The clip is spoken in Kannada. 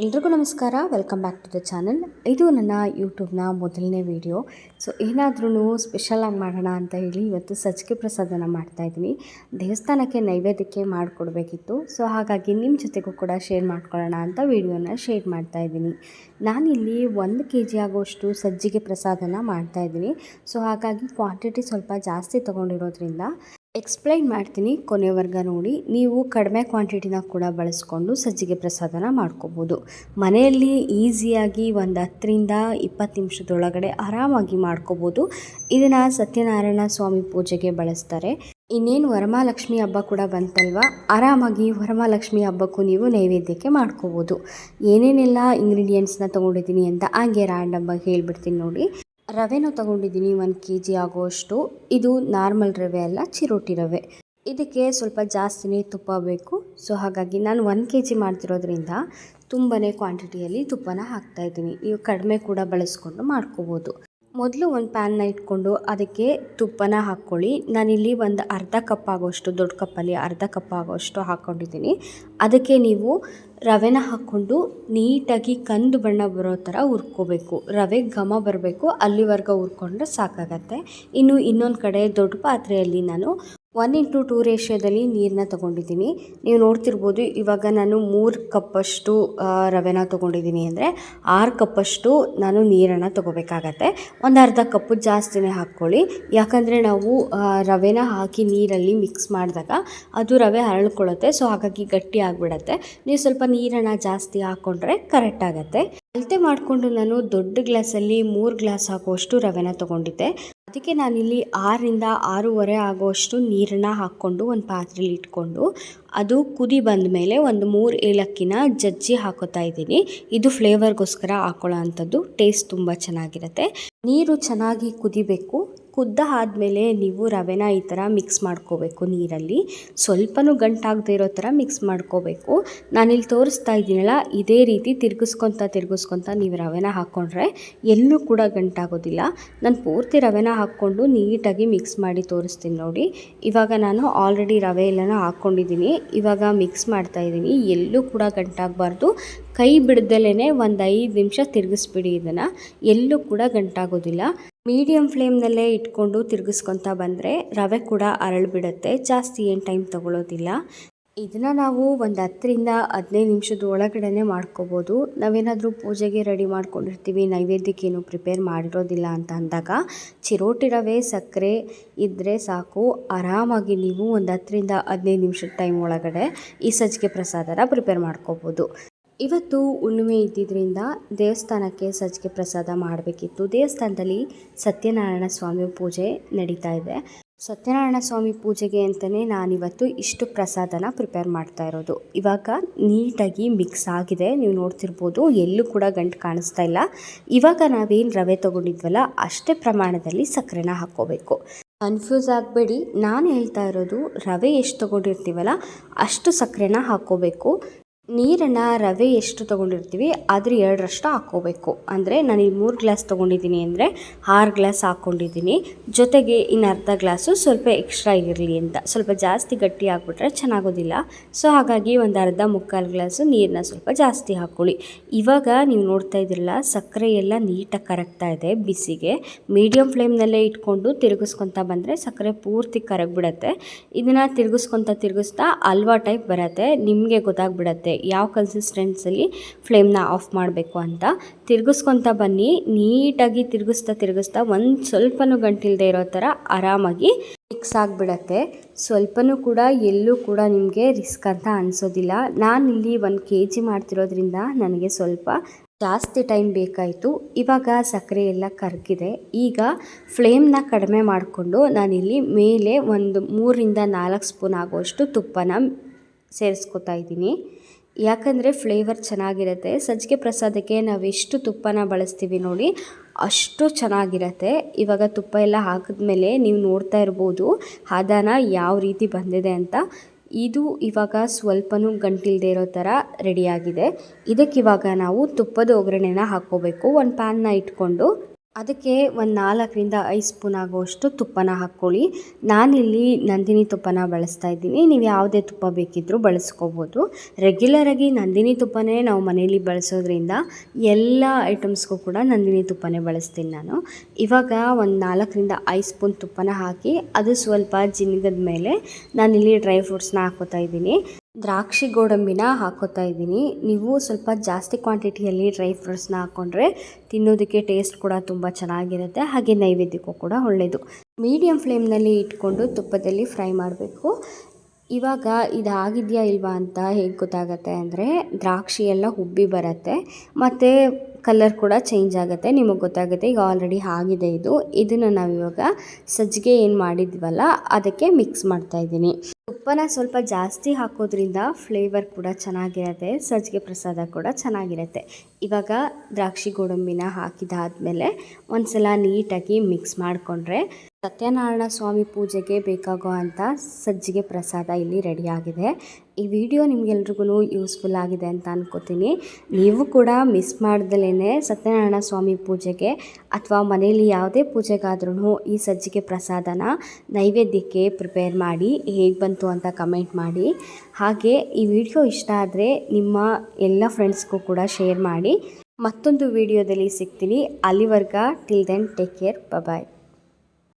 ಎಲ್ರಿಗೂ ನಮಸ್ಕಾರ. Welcome back to the channel. ಇದು ನನ್ನ ಯೂಟ್ಯೂಬ್ನ ಮೊದಲನೇ ವಿಡಿಯೋ. ಸೊ ಏನಾದ್ರೂ ಸ್ಪೆಷಲಾಗಿ ಮಾಡೋಣ ಅಂತ ಹೇಳಿ ಇವತ್ತು ಸಜ್ಜಿಗೆ ಪ್ರಸಾದನ ಮಾಡ್ತಾಯಿದ್ದೀನಿ. ದೇವಸ್ಥಾನಕ್ಕೆ ನೈವೇದ್ಯಕ್ಕೆ ಮಾಡಿಕೊಡ್ಬೇಕಿತ್ತು. ಸೊ ಹಾಗಾಗಿ ನಿಮ್ಮ ಜೊತೆಗೂ ಕೂಡ ಶೇರ್ ಮಾಡ್ಕೊಳ್ಳೋಣ ಅಂತ ವಿಡಿಯೋನ ಶೇರ್ ಮಾಡ್ತಾಯಿದ್ದೀನಿ. ನಾನಿಲ್ಲಿ 1 kg ಆಗೋಷ್ಟು ಸಜ್ಜಿಗೆ ಪ್ರಸಾದನ ಮಾಡ್ತಾಯಿದ್ದೀನಿ. ಸೊ ಹಾಗಾಗಿ ಕ್ವಾಂಟಿಟಿ ಸ್ವಲ್ಪ ಜಾಸ್ತಿ ತೊಗೊಂಡಿರೋದ್ರಿಂದ ಎಕ್ಸ್ಪ್ಲೈನ್ ಮಾಡ್ತೀನಿ, ಕೊನೆವರೆಗೂ ನೋಡಿ. ನೀವು ಕಡಿಮೆ ಕ್ವಾಂಟಿಟಿನ ಕೂಡ ಬಳಸ್ಕೊಂಡು ಸಜ್ಜಿಗೆ ಪ್ರಸಾದನ ಮಾಡ್ಕೋಬೋದು. ಮನೆಯಲ್ಲಿ ಈಸಿಯಾಗಿ ಒಂದು 10ರಿಂದ 20 ನಿಮಿಷದೊಳಗಡೆ ಆರಾಮಾಗಿ ಮಾಡ್ಕೋಬೋದು. ಇದನ್ನು ಸತ್ಯನಾರಾಯಣ ಸ್ವಾಮಿ ಪೂಜೆಗೆ ಬಳಸ್ತಾರೆ. ಇನ್ನೇನು ವರಮಹಾಲಕ್ಷ್ಮಿ ಹಬ್ಬ ಕೂಡ ಬಂತಲ್ವ, ಆರಾಮಾಗಿ ವರಮಹಾಲಕ್ಷ್ಮಿ ಹಬ್ಬಕ್ಕೂ ನೀವು ನೈವೇದ್ಯಕ್ಕೆ ಮಾಡ್ಕೋಬೋದು. ಏನೇನೆಲ್ಲ ಇಂಗ್ರೀಡಿಯೆಂಟ್ಸ್ನ ತೊಗೊಂಡಿದ್ದೀನಿ ಅಂತ ಹಾಗೆ ರ್ಯಾಂಡಮ್ಮಾಗಿ ಹೇಳ್ಬಿಡ್ತೀನಿ ನೋಡಿ. ರವೆನೂ ತೊಗೊಂಡಿದ್ದೀನಿ 1 kg ಆಗೋಷ್ಟು. ಇದು ನಾರ್ಮಲ್ ರವೆ ಅಲ್ಲ, ಚಿರೋಟಿ ರವೆ. ಇದಕ್ಕೆ ಸ್ವಲ್ಪ ಜಾಸ್ತಿನೇ ತುಪ್ಪ ಬೇಕು. ಸೊ ಹಾಗಾಗಿ ನಾನು 1 kg ಮಾಡ್ತಿರೋದ್ರಿಂದ ತುಂಬಾ ಕ್ವಾಂಟಿಟಿಯಲ್ಲಿ ತುಪ್ಪನ ಹಾಕ್ತಾಯಿದ್ದೀನಿ. ನೀವು ಕಡಿಮೆ ಕೂಡ ಬಳಸ್ಕೊಂಡು ಮಾಡ್ಕೋಬೋದು. ಮೊದಲು ಒಂದು ಪ್ಯಾನ್ನ ಇಟ್ಕೊಂಡು ಅದಕ್ಕೆ ತುಪ್ಪನ ಹಾಕ್ಕೊಳ್ಳಿ. ನಾನಿಲ್ಲಿ ಒಂದು ಅರ್ಧ ಕಪ್ ಆಗೋಷ್ಟು, ದೊಡ್ಡ ಕಪ್ಪಲ್ಲಿ ಅರ್ಧ ಕಪ್ ಆಗೋಷ್ಟು ಹಾಕ್ಕೊಂಡಿದ್ದೀನಿ. ಅದಕ್ಕೆ ನೀವು ರವೆನ ಹಾಕ್ಕೊಂಡು ನೀಟಾಗಿ ಕಂದು ಬಣ್ಣ ಬರೋ ಥರ ಹುರ್ಕೋಬೇಕು. ರವೆ ಘಮ ಬರಬೇಕು, ಅಲ್ಲಿವರೆಗೂ ಹುರ್ಕೊಂಡ್ರೆ ಸಾಕಾಗತ್ತೆ. ಇನ್ನು ಇನ್ನೊಂದು ಕಡೆ ದೊಡ್ಡ ಪಾತ್ರೆಯಲ್ಲಿ ನಾನು 1:2 ರೇಷಿಯೋದಲ್ಲಿ ನೀರನ್ನ ತೊಗೊಂಡಿದ್ದೀನಿ. ನೀವು ನೋಡ್ತಿರ್ಬೋದು, ಇವಾಗ ನಾನು 3 ಕಪ್ಪಷ್ಟು ರವೆನ ತೊಗೊಂಡಿದ್ದೀನಿ ಅಂದರೆ 6 ಕಪ್ಪಷ್ಟು ನಾನು ನೀರನ್ನು ತೊಗೋಬೇಕಾಗತ್ತೆ. ಒಂದು ಅರ್ಧ ಕಪ್ಪು ಜಾಸ್ತಿನೇ ಹಾಕ್ಕೊಳ್ಳಿ. ಯಾಕಂದರೆ ನಾವು ರವೆನ ಹಾಕಿ ನೀರಲ್ಲಿ ಮಿಕ್ಸ್ ಮಾಡಿದಾಗ ಅದು ರವೆ ಹರಳ್ಕೊಳ್ಳುತ್ತೆ. ಸೊ ಹಾಗಾಗಿ ಗಟ್ಟಿ ಆಗಿಬಿಡತ್ತೆ. ನೀವು ಸ್ವಲ್ಪ ನೀರನ್ನು ಜಾಸ್ತಿ ಹಾಕ್ಕೊಂಡ್ರೆ ಕರೆಕ್ಟ್ ಆಗುತ್ತೆ. ಅಳತೆ ಮಾಡಿಕೊಂಡು ನಾನು ದೊಡ್ಡ ಗ್ಲಾಸಲ್ಲಿ 3 ಗ್ಲಾಸ್ ಆಗುವಷ್ಟು ರವೆನ ತೊಗೊಂಡಿದ್ದೆ. ಅದಕ್ಕೆ ನಾನಿಲ್ಲಿ 6ರಿಂದ 6.5 ಆಗುವಷ್ಟು ನೀರನ್ನು ಹಾಕ್ಕೊಂಡು ಒಂದು ಪಾತ್ರೆಯಲ್ಲಿ ಇಟ್ಕೊಂಡು ಅದು ಕುದಿ ಬಂದ ಮೇಲೆ ಒಂದು 3 ಏಲಕ್ಕಿನ ಜಜ್ಜಿ ಹಾಕೋತಾ ಇದ್ದೀನಿ. ಇದು ಫ್ಲೇವರ್ಗೋಸ್ಕರ ಹಾಕೊಳ್ಳೋ ಅಂಥದ್ದು. ಟೇಸ್ಟ್ ತುಂಬ ಚೆನ್ನಾಗಿರುತ್ತೆ. ನೀರು ಚೆನ್ನಾಗಿ ಕುದಿಬೇಕು. ಕುದ್ದ ಆದಮೇಲೆ ನೀವು ರವೆನ ಈ ಥರ ಮಿಕ್ಸ್ ಮಾಡ್ಕೋಬೇಕು. ನೀರಲ್ಲಿ ಸ್ವಲ್ಪನೂ ಗಂಟಾಗದೇ ಇರೋ ಥರ ಮಿಕ್ಸ್ ಮಾಡ್ಕೋಬೇಕು. ನಾನಿಲ್ಲಿ ತೋರಿಸ್ತಾ ಇದ್ದೀನಲ್ಲ, ಇದೇ ರೀತಿ ತಿರ್ಗಿಸ್ಕೊತ ನೀವು ರವೆನ ಹಾಕ್ಕೊಂಡ್ರೆ ಎಲ್ಲೂ ಕೂಡ ಗಂಟಾಗೋದಿಲ್ಲ. ನಾನು ಪೂರ್ತಿ ರವೆನ ಹಾಕ್ಕೊಂಡು ನೀಟಾಗಿ ಮಿಕ್ಸ್ ಮಾಡಿ ತೋರಿಸ್ತೀನಿ ನೋಡಿ. ಇವಾಗ ನಾನು ಆಲ್ರೆಡಿ ರವೆ ಎಲ್ಲನೂ ಹಾಕ್ಕೊಂಡಿದ್ದೀನಿ. ಇವಾಗ ಮಿಕ್ಸ್ ಮಾಡ್ತಾಯಿದ್ದೀನಿ. ಎಲ್ಲೂ ಕೂಡ ಗಂಟಾಗಬಾರ್ದು. ಕೈ ಬಿಡ್ದಲೇ ಒಂದು 5 ನಿಮಿಷ ತಿರುಗಿಸ್ಬಿಡಿ. ಇದನ್ನು ಎಲ್ಲೂ ಕೂಡ ಗಂಟಾಗೋದಿಲ್ಲ. ಮೀಡಿಯಮ್ ಫ್ಲೇಮ್ನಲ್ಲೇ ಇಟ್ಕೊಂಡು ತಿರುಗಿಸ್ಕೊತಾ ಬಂದರೆ ರವೆ ಕೂಡ ಅರಳಿಬಿಡುತ್ತೆ. ಜಾಸ್ತಿ ಏನು ಟೈಮ್ ತೊಗೊಳ್ಳೋದಿಲ್ಲ. ಇದನ್ನು ನಾವು ಒಂದು 10ರಿಂದ 15 ನಿಮಿಷದ ಒಳಗಡೆ ಮಾಡ್ಕೋಬೋದು. ನಾವೇನಾದರೂ ಪೂಜೆಗೆ ರೆಡಿ ಮಾಡ್ಕೊಂಡಿರ್ತೀವಿ, ನೈವೇದ್ಯಕ್ಕೇನು ಪ್ರಿಪೇರ್ ಮಾಡಿರೋದಿಲ್ಲ ಅಂತ ಅಂದಾಗ ಚಿರೋಟಿ ರವೆ, ಸಕ್ಕರೆ ಇದ್ದರೆ ಸಾಕು. ಆರಾಮಾಗಿ ನೀವು ಒಂದು 10ರಿಂದ 15 ನಿಮಿಷದ ಟೈಮ್ ಒಳಗಡೆ ಈ ಸಜ್ಜಿಗೆ ಪ್ರಸಾದನ ಪ್ರಿಪೇರ್ ಮಾಡ್ಕೋಬೋದು. ಇವತ್ತು ಹುಣ್ಣಿಮೆ ಇದ್ದಿದ್ದರಿಂದ ದೇವಸ್ಥಾನಕ್ಕೆ ಸಜ್ಜಿಗೆ ಪ್ರಸಾದ ಮಾಡಬೇಕಿತ್ತು. ದೇವಸ್ಥಾನದಲ್ಲಿ ಸತ್ಯನಾರಾಯಣ ಸ್ವಾಮಿ ಪೂಜೆ ನಡೀತಾ ಇದೆ. ಸತ್ಯನಾರಾಯಣ ಸ್ವಾಮಿ ಪೂಜೆಗೆ ಅಂತಲೇ ನಾನಿವತ್ತು ಇಷ್ಟು ಪ್ರಸಾದನ ಪ್ರಿಪೇರ್ ಮಾಡ್ತಾ ಇರೋದು. ಇವಾಗ ನೀಟಾಗಿ ಮಿಕ್ಸ್ ಆಗಿದೆ. ನೀವು ನೋಡ್ತಿರ್ಬೋದು, ಎಲ್ಲೂ ಕೂಡ ಗಂಟು ಕಾಣಿಸ್ತಾ ಇಲ್ಲ. ಇವಾಗ ನಾವೇನು ರವೆ ತೊಗೊಂಡಿದ್ವಲ್ಲ ಅಷ್ಟೇ ಪ್ರಮಾಣದಲ್ಲಿ ಸಕ್ಕರೆನ ಹಾಕ್ಕೋಬೇಕು. ಕನ್ಫ್ಯೂಸ್ ಆಗಬೇಡಿ, ನಾನು ಹೇಳ್ತಾ ಇರೋದು ರವೆ ಎಷ್ಟು ತೊಗೊಂಡಿರ್ತೀವಲ್ಲ ಅಷ್ಟು ಸಕ್ಕರೆನ ಹಾಕ್ಕೋಬೇಕು. ನೀರನ್ನು ರವೆ ಎಷ್ಟು ತೊಗೊಂಡಿರ್ತೀವಿ ಅದ್ರ 2ರಷ್ಟು ಹಾಕ್ಕೋಬೇಕು. ಅಂದರೆ ನಾನು ಈ 3 ಗ್ಲಾಸ್ ತೊಗೊಂಡಿದ್ದೀನಿ ಅಂದರೆ 6 ಗ್ಲಾಸ್ ಹಾಕ್ಕೊಂಡಿದ್ದೀನಿ. ಜೊತೆಗೆ ಇನ್ನು ಅರ್ಧ ಗ್ಲಾಸು ಸ್ವಲ್ಪ ಎಕ್ಸ್ಟ್ರಾ ಇರಲಿ ಅಂತ. ಸ್ವಲ್ಪ ಜಾಸ್ತಿ ಗಟ್ಟಿ ಆಗಿಬಿಟ್ರೆ ಚೆನ್ನಾಗೋದಿಲ್ಲ. ಸೊ ಹಾಗಾಗಿ ಒಂದು ಅರ್ಧ ಮುಕ್ಕಾಲು ಗ್ಲಾಸು ನೀರನ್ನ ಸ್ವಲ್ಪ ಜಾಸ್ತಿ ಹಾಕ್ಕೊಳ್ಳಿ. ಇವಾಗ ನೀವು ನೋಡ್ತಾ ಇದ್ದೀರಲ್ಲ, ಸಕ್ಕರೆ ಎಲ್ಲ ನೀಟಾಗಿ ಕರಗ್ತಾ ಇದೆ ಬಿಸಿಗೆ. ಮೀಡಿಯಮ್ ಫ್ಲೇಮ್ನಲ್ಲೇ ಇಟ್ಕೊಂಡು ತಿರುಗಿಸ್ಕೊತಾ ಬಂದರೆ ಸಕ್ಕರೆ ಪೂರ್ತಿ ಕರಗಿಬಿಡತ್ತೆ. ಇದನ್ನು ತಿರುಗಿಸ್ತಾ ಹಲ್ವಾ ಟೈಪ್ ಬರುತ್ತೆ. ನಿಮಗೆ ಗೊತ್ತಾಗ್ಬಿಡತ್ತೆ ಯಾವ ಕನ್ಸಿಸ್ಟೆನ್ಸಲ್ಲಿ ಫ್ಲೇಮ್ನ ಆಫ್ ಮಾಡಬೇಕು ಅಂತ. ತಿರುಗಿಸ್ಕೊತಾ ಬನ್ನಿ. ನೀಟಾಗಿ ತಿರುಗಿಸ್ತಾ ಒಂದು ಸ್ವಲ್ಪನೂ ಗಂಟಿಲ್ಲದೆ ಇರೋ ಥರ ಆರಾಮಾಗಿ ಮಿಕ್ಸ್ ಆಗಿಬಿಡತ್ತೆ. ಸ್ವಲ್ಪನೂ ಕೂಡ ಎಲ್ಲೂ ಕೂಡ ನಿಮಗೆ ರಿಸ್ಕ್ ಅಂತ ಅನಿಸೋದಿಲ್ಲ. ನಾನಿಲ್ಲಿ 1 kg ಮಾಡ್ತಿರೋದ್ರಿಂದ ನನಗೆ ಸ್ವಲ್ಪ ಜಾಸ್ತಿ ಟೈಮ್ ಬೇಕಾಯಿತು. ಇವಾಗ ಸಕ್ಕರೆ ಎಲ್ಲ ಕರಗಿದೆ. ಈಗ ಫ್ಲೇಮ್ನ ಕಡಿಮೆ ಮಾಡಿಕೊಂಡು ನಾನಿಲ್ಲಿ ಮೇಲೆ ಒಂದು 3ರಿಂದ 4 ಸ್ಪೂನ್ ಆಗುವಷ್ಟು ತುಪ್ಪನ ಸೇರಿಸ್ಕೊತಾ ಇದ್ದೀನಿ. ಯಾಕಂದರೆ ಫ್ಲೇವರ್ ಚೆನ್ನಾಗಿರುತ್ತೆ. ಸಜ್ಜಿಗೆ ಪ್ರಸಾದಕ್ಕೆ ನಾವೆಷ್ಟು ತುಪ್ಪನ ಬಳಸ್ತೀವಿ ನೋಡಿ ಅಷ್ಟು ಚೆನ್ನಾಗಿರುತ್ತೆ. ಇವಾಗ ತುಪ್ಪ ಎಲ್ಲ ಹಾಕಿದ್ಮೇಲೆ ನೀವು ನೋಡ್ತಾ ಇರ್ಬೋದು ಹದನ ಯಾವ ರೀತಿ ಬಂದಿದೆ ಅಂತ. ಇದು ಇವಾಗ ಸ್ವಲ್ಪನೂ ಗಂಟಿಲ್ಲದೆ ಇರೋ ಥರ ರೆಡಿಯಾಗಿದೆ. ಇದಕ್ಕಿವಾಗ ನಾವು ತುಪ್ಪದ ಒಗ್ಗರಣೆನ ಹಾಕ್ಕೋಬೇಕು. ಒಂದು ಪ್ಯಾನ್ನ ಇಟ್ಕೊಂಡು ಅದಕ್ಕೆ ಒಂದು 4-5 ಸ್ಪೂನ್ ಆಗುವಷ್ಟು ತುಪ್ಪನ ಹಾಕ್ಕೊಳ್ಳಿ. ನಾನಿಲ್ಲಿ ನಂದಿನಿ ತುಪ್ಪನ ಬಳಸ್ತಾ ಇದ್ದೀನಿ. ನೀವು ಯಾವುದೇ ತುಪ್ಪ ಬೇಕಿದ್ದರೂ ಬಳಸ್ಕೋಬೋದು. ರೆಗ್ಯುಲರಾಗಿ ನಂದಿನಿ ತುಪ್ಪನೇ ನಾವು ಮನೇಲಿ ಬಳಸೋದ್ರಿಂದ ಎಲ್ಲ ಐಟಮ್ಸ್ಗೂ ಕೂಡ ನಂದಿನಿ ತುಪ್ಪನೇ ಬಳಸ್ತೀನಿ ನಾನು. ಇವಾಗ ಒಂದು 4-5 ಸ್ಪೂನ್ ತುಪ್ಪನ ಹಾಕಿ ಅದು ಸ್ವಲ್ಪ ಜಿನ್ಗದ ಮೇಲೆ ನಾನಿಲ್ಲಿ ಡ್ರೈ ಫ್ರೂಟ್ಸ್ನ ಹಾಕ್ಕೋತಾ ಇದ್ದೀನಿ. ದ್ರಾಕ್ಷಿ ಗೋಡಂಬಿನ ಹಾಕ್ಕೋತಾ ಇದ್ದೀನಿ. ನೀವು ಸ್ವಲ್ಪ ಜಾಸ್ತಿ ಕ್ವಾಂಟಿಟಿಯಲ್ಲಿ ಡ್ರೈ ಫ್ರೂಟ್ಸ್ನ ಹಾಕ್ಕೊಂಡ್ರೆ ತಿನ್ನೋದಕ್ಕೆ ಟೇಸ್ಟ್ ಕೂಡ ತುಂಬ ಚೆನ್ನಾಗಿರುತ್ತೆ, ಹಾಗೆ ನೈವೇದ್ಯಕ್ಕೂ ಕೂಡ ಒಳ್ಳೆಯದು. ಮೀಡಿಯಮ್ ಫ್ಲೇಮ್ನಲ್ಲಿ ಇಟ್ಕೊಂಡು ತುಪ್ಪದಲ್ಲಿ ಫ್ರೈ ಮಾಡಬೇಕು. ಇವಾಗ ಇದಾಗಿದೆಯಾ ಇಲ್ವಾ ಅಂತ ಹೇಗೆ ಗೊತ್ತಾಗುತ್ತೆ ಅಂದರೆ ದ್ರಾಕ್ಷಿ ಎಲ್ಲ ಉಬ್ಬಿ ಬರುತ್ತೆ ಮತ್ತು ಕಲರ್ ಕೂಡ ಚೇಂಜ್ ಆಗುತ್ತೆ, ನಿಮಗೆ ಗೊತ್ತಾಗುತ್ತೆ. ಈಗ ಆಲ್ರೆಡಿ ಆಗಿದೆ ಇದನ್ನು ನಾವಿವಾಗ ಸಜ್ಜಿಗೆ ಏನು ಮಾಡಿದ್ವಲ್ಲ ಅದಕ್ಕೆ ಮಿಕ್ಸ್ ಮಾಡ್ತಾಯಿದ್ದೀನಿ. ತುಪ್ಪನ ಸ್ವಲ್ಪ ಜಾಸ್ತಿ ಹಾಕೋದ್ರಿಂದ ಫ್ಲೇವರ್ ಕೂಡ ಚೆನ್ನಾಗಿರುತ್ತೆ, ಸಜ್ಜಿಗೆ ಪ್ರಸಾದ ಕೂಡ ಚೆನ್ನಾಗಿರುತ್ತೆ. ಇವಾಗ ದ್ರಾಕ್ಷಿ ಗೋಡಂಬಿನ ಹಾಕಿದಾದ್ಮೇಲೆ ಒಂದ್ಸಲ ನೀಟಾಗಿ ಮಿಕ್ಸ್ ಮಾಡಿಕೊಂಡ್ರೆ ಸತ್ಯನಾರಾಯಣ ಸ್ವಾಮಿ ಪೂಜೆಗೆ ಬೇಕಾಗೋ ಅಂಥ ಸಜ್ಜಿಗೆ ಪ್ರಸಾದ ಇಲ್ಲಿ ರೆಡಿಯಾಗಿದೆ. ಈ ವಿಡಿಯೋ ನಿಮಗೆಲ್ರಿಗೂ ಯೂಸ್ಫುಲ್ ಆಗಿದೆ ಅಂತ ಅನ್ಕೋತೀನಿ. ನೀವು ಕೂಡ ಮಿಸ್ ಮಾಡ್ದಲೇ ಸತ್ಯನಾರಾಯಣ ಸ್ವಾಮಿ ಪೂಜೆಗೆ ಅಥವಾ ಮನೆಯಲ್ಲಿ ಯಾವುದೇ ಪೂಜೆಗಾದ್ರೂ ಈ ಸಜ್ಜಿಗೆ ಪ್ರಸಾದನ ನೈವೇದ್ಯಕ್ಕೆ ಪ್ರಿಪೇರ್ ಮಾಡಿ ಹೇಗೆ ಬಂತು ಅಂತ ಕಮೆಂಟ್ ಮಾಡಿ. ಹಾಗೆ ಈ ವಿಡಿಯೋ ಇಷ್ಟ ಆದರೆ ನಿಮ್ಮ ಎಲ್ಲ ಫ್ರೆಂಡ್ಸ್ಗೂ ಕೂಡ ಶೇರ್ ಮಾಡಿ. ಮತ್ತೊಂದು ವಿಡಿಯೋದಲ್ಲಿ ಸಿಗ್ತೀನಿ. ಅಲ್ಲಿವರೆಗೆ ಟಿಲ್ ದೆನ್ ಟೇಕ್ ಕೇರ್, ಬಾಯ್.